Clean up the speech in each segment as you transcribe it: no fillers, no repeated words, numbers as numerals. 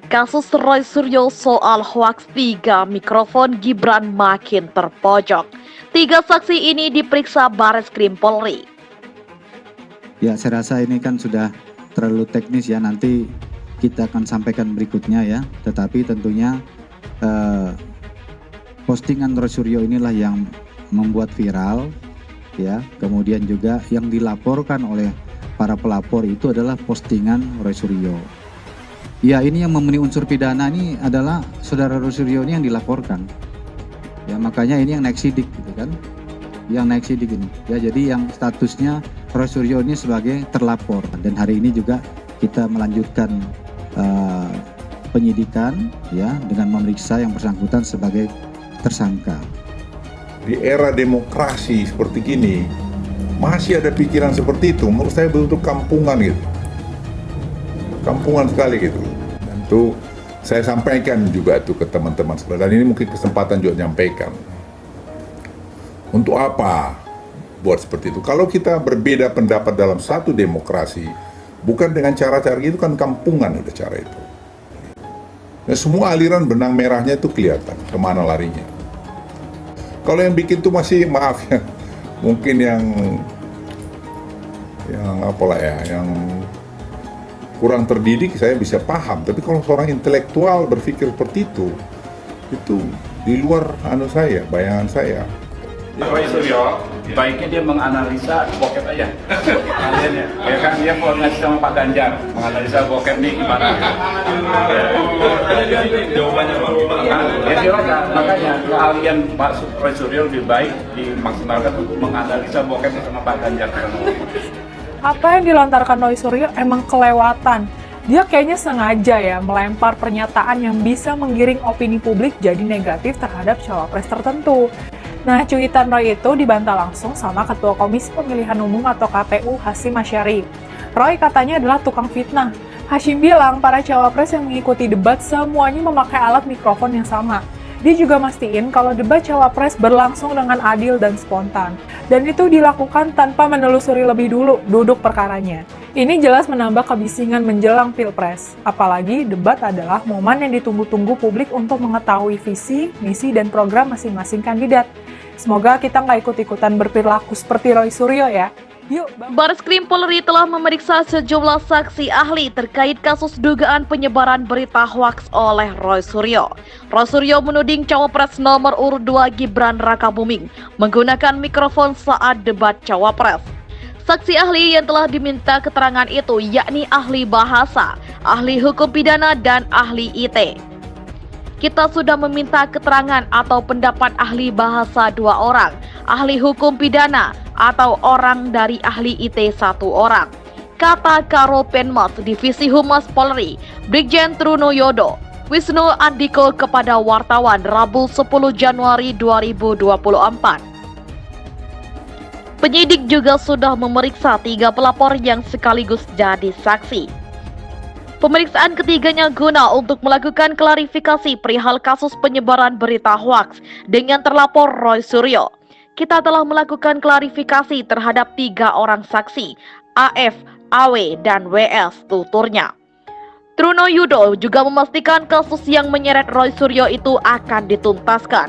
Kasus Roy Suryo soal hoaks 3 mikrofon Gibran makin terpojok. 3 saksi ini diperiksa Bareskrim Polri. Ya, saya rasa ini kan sudah terlalu teknis ya, nanti kita akan sampaikan berikutnya ya. Tetapi tentunya postingan Roy Suryo inilah yang membuat viral ya. Kemudian juga yang dilaporkan oleh para pelapor itu adalah postingan Roy Suryo. Ya, ini yang memenuhi unsur pidana ini adalah saudara Roy Suryo ini yang dilaporkan. Ya, makanya ini yang naik sidik gitu kan. Yang naik sidik ini. Ya, jadi yang statusnya Roy Suryo ini sebagai terlapor, dan hari ini juga kita melanjutkan penyidikan ya dengan memeriksa yang bersangkutan sebagai tersangka. Di era demokrasi seperti gini masih ada pikiran seperti itu, menurut saya betul-betul kampungan gitu. Kampungan sekali gitu. Dan itu saya sampaikan juga tuh ke teman-teman sebelah, dan ini mungkin kesempatan juga menyampaikan. Untuk apa buat seperti itu? Kalau kita berbeda pendapat dalam satu demokrasi, bukan dengan cara-cara itu, kan kampungan udah cara itu. Nah, semua aliran benang merahnya itu kelihatan kemana larinya. Kalau yang bikin tuh masih, maaf ya, mungkin yang apalah ya, yang kurang terdidik saya bisa paham, tapi kalau seorang intelektual berpikir seperti itu di luar bayangan saya. Roy Suryo, baiknya dia menganalisa bokep aja. Kalian ya kan, dia koordinasi sama Pak Ganjar, menganalisa bokep nih gimana. Jawabannya gimana? Ya silakan, makanya keahlian Pak Roy Suryo lebih baik dimaksimalkan untuk menganalisa bokep sama Pak Ganjar. Apa yang dilontarkan Roy Suryo emang kelewatan. Dia kayaknya sengaja ya melempar pernyataan yang bisa menggiring opini publik jadi negatif terhadap cawapres tertentu. Nah, cuitan Roy itu dibantah langsung sama Ketua Komisi Pemilihan Umum atau KPU Hasyim Asyari. Roy katanya adalah tukang fitnah. Hasyim bilang para cawapres yang mengikuti debat semuanya memakai alat mikrofon yang sama. Dia juga mastiin kalau debat cawapres berlangsung dengan adil dan spontan. Dan itu dilakukan tanpa menelusuri lebih dulu duduk perkaranya. Ini jelas menambah kebisingan menjelang Pilpres. Apalagi debat adalah momen yang ditunggu-tunggu publik untuk mengetahui visi, misi, dan program masing-masing kandidat. Semoga kita nggak ikut-ikutan berperilaku seperti Roy Suryo ya. Yuk, Bareskrim Polri telah memeriksa sejumlah saksi ahli terkait kasus dugaan penyebaran berita hoaks oleh Roy Suryo. Roy Suryo menuding cawapres nomor urut 2 Gibran Rakabuming menggunakan mikrofon saat debat cawapres. Saksi ahli yang telah diminta keterangan itu yakni ahli bahasa, ahli hukum pidana, dan ahli IT. Kita sudah meminta keterangan atau pendapat ahli bahasa 2 orang, ahli hukum pidana atau orang dari ahli IT 1 orang, kata Karo Penmas Divisi Humas Polri, Brigjen Trunoyodo Wisnu Andiko kepada wartawan Rabu 10 Januari 2024. Penyidik juga sudah memeriksa 3 pelapor yang sekaligus jadi saksi. Pemeriksaan ketiganya guna untuk melakukan klarifikasi perihal kasus penyebaran berita hoaks dengan terlapor Roy Suryo. Kita telah melakukan klarifikasi terhadap 3 orang saksi, AF, AW, dan WS, tuturnya. Trunoyodo juga memastikan kasus yang menyeret Roy Suryo itu akan dituntaskan.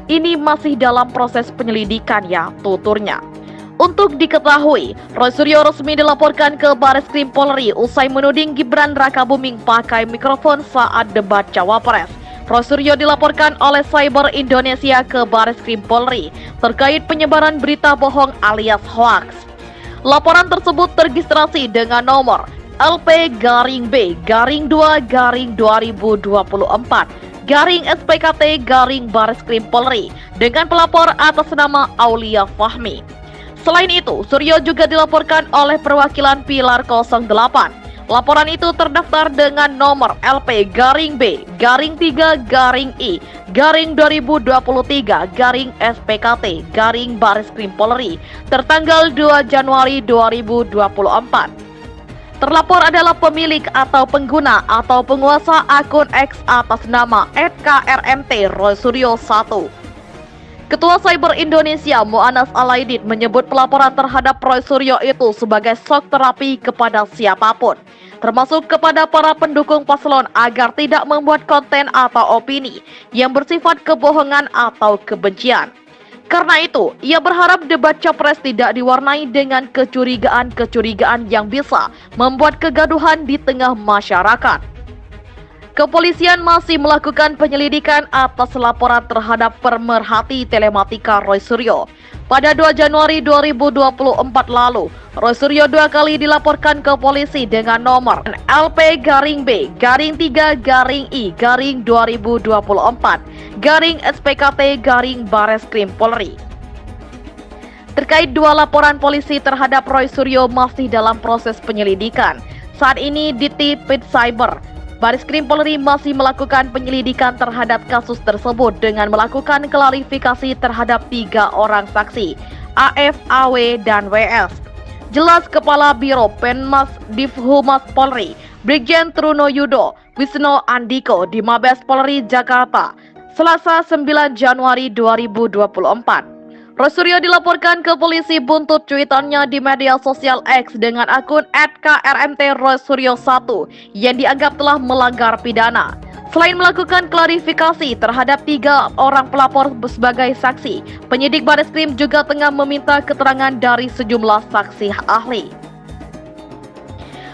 Ini masih dalam proses penyelidikan ya, tuturnya. Untuk diketahui, Roy Suryo resmi dilaporkan ke Bareskrim Polri usai menuding Gibran Rakabuming pakai mikrofon saat debat cawapres. Roy Suryo dilaporkan oleh Cyber Indonesia ke Bareskrim Polri terkait penyebaran berita bohong alias hoaks. Laporan tersebut terregistrasi dengan nomor LP-B-2-2024-SPKT-Bareskrim Polri dengan pelapor atas nama Aulia Fahmi. Selain itu, Suryo juga dilaporkan oleh perwakilan Pilar 08. Laporan itu terdaftar dengan nomor LP-B-3-I-2023-SPKT-Bareskrim Polri tertanggal 2 Januari 2024. Terlapor adalah pemilik atau pengguna atau penguasa akun X atas nama @krmt Roy Suryo 1. Ketua Cyber Indonesia Mu'anas Alaidit menyebut pelaporan terhadap Roy Suryo itu sebagai shock terapi kepada siapapun, termasuk kepada para pendukung paslon agar tidak membuat konten atau opini yang bersifat kebohongan atau kebencian. Karena itu, ia berharap debat capres tidak diwarnai dengan kecurigaan-kecurigaan yang bisa membuat kegaduhan di tengah masyarakat. Kepolisian masih melakukan penyelidikan atas laporan terhadap pemerhati telematika Roy Suryo. Pada 2 Januari 2024 lalu, Roy Suryo 2 kali dilaporkan ke polisi dengan nomor LP-B-3-I-2024-SPKT-Bareskrim Polri. Terkait 2 laporan polisi terhadap Roy Suryo masih dalam proses penyelidikan. Saat ini di Tipit Cyber Bareskrim Polri masih melakukan penyelidikan terhadap kasus tersebut dengan melakukan klarifikasi terhadap 3 orang saksi, AF, AW, dan WS. Jelas Kepala Biro Penmas Divhumas Polri, Brigjen Truno Yudo Wisno Andiko di Mabes Polri Jakarta, Selasa 9 Januari 2024. Roy Suryo dilaporkan ke polisi buntut cuitannya di media sosial X dengan akun @KRMT_Roy_Suryo1 yang dianggap telah melanggar pidana. Selain melakukan klarifikasi terhadap 3 orang pelapor sebagai saksi, penyidik Bareskrim juga tengah meminta keterangan dari sejumlah saksi ahli.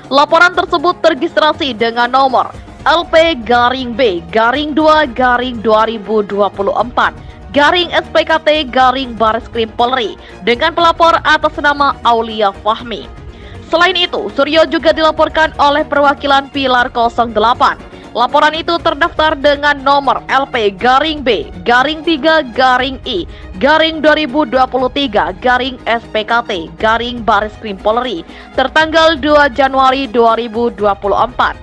Laporan tersebut terregistrasi dengan nomor LP-B-2-2024-SPKT-Bareskrim Polri dengan pelapor atas nama Aulia Fahmi. Selain itu, Suryo juga dilaporkan oleh perwakilan Pilar 08. Laporan itu terdaftar dengan nomor LP-B-B-3-I-2023-SPKT-Bareskrim Polri tertanggal 2 Januari 2024.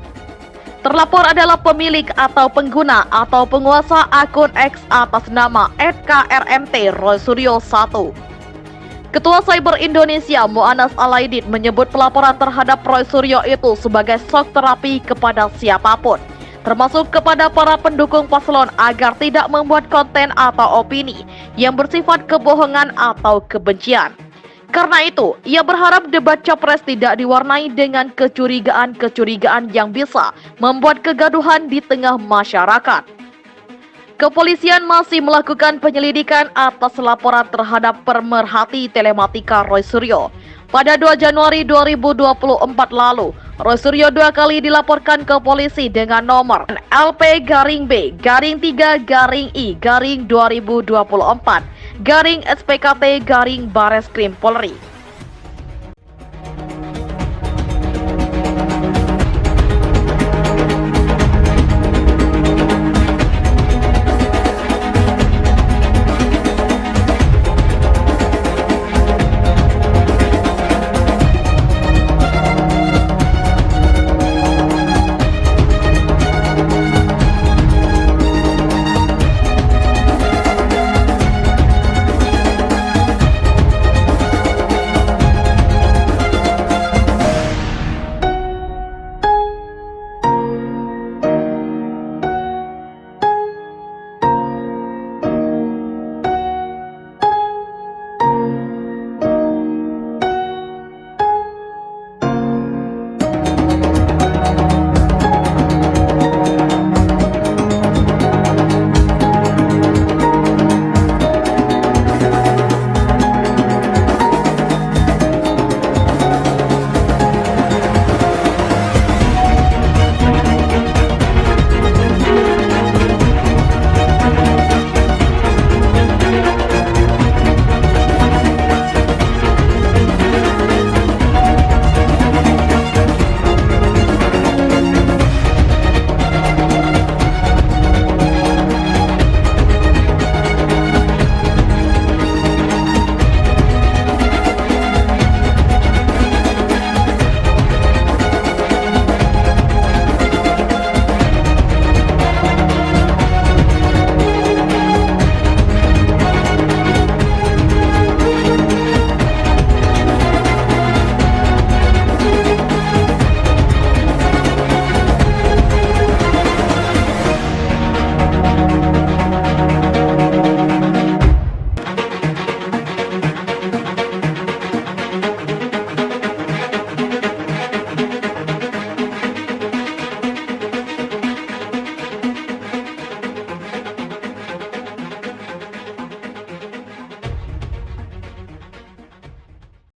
Terlapor adalah pemilik atau pengguna atau penguasa akun X atas nama @KRMT_Roy_Suryo1. Ketua Cyber Indonesia Mu'anas Alaidit menyebut pelaporan terhadap Roy Suryo itu sebagai shock terapi kepada siapapun, termasuk kepada para pendukung paslon agar tidak membuat konten atau opini yang bersifat kebohongan atau kebencian. Karena itu, ia berharap debat capres tidak diwarnai dengan kecurigaan-kecurigaan yang bisa membuat kegaduhan di tengah masyarakat. Kepolisian masih melakukan penyelidikan atas laporan terhadap pemerhati telematika Roy Suryo. Pada 2 Januari 2024 lalu, Roy Suryo 2 kali dilaporkan ke polisi dengan nomor LP-B-3-I-2024-SPKT-Bareskrim Polri.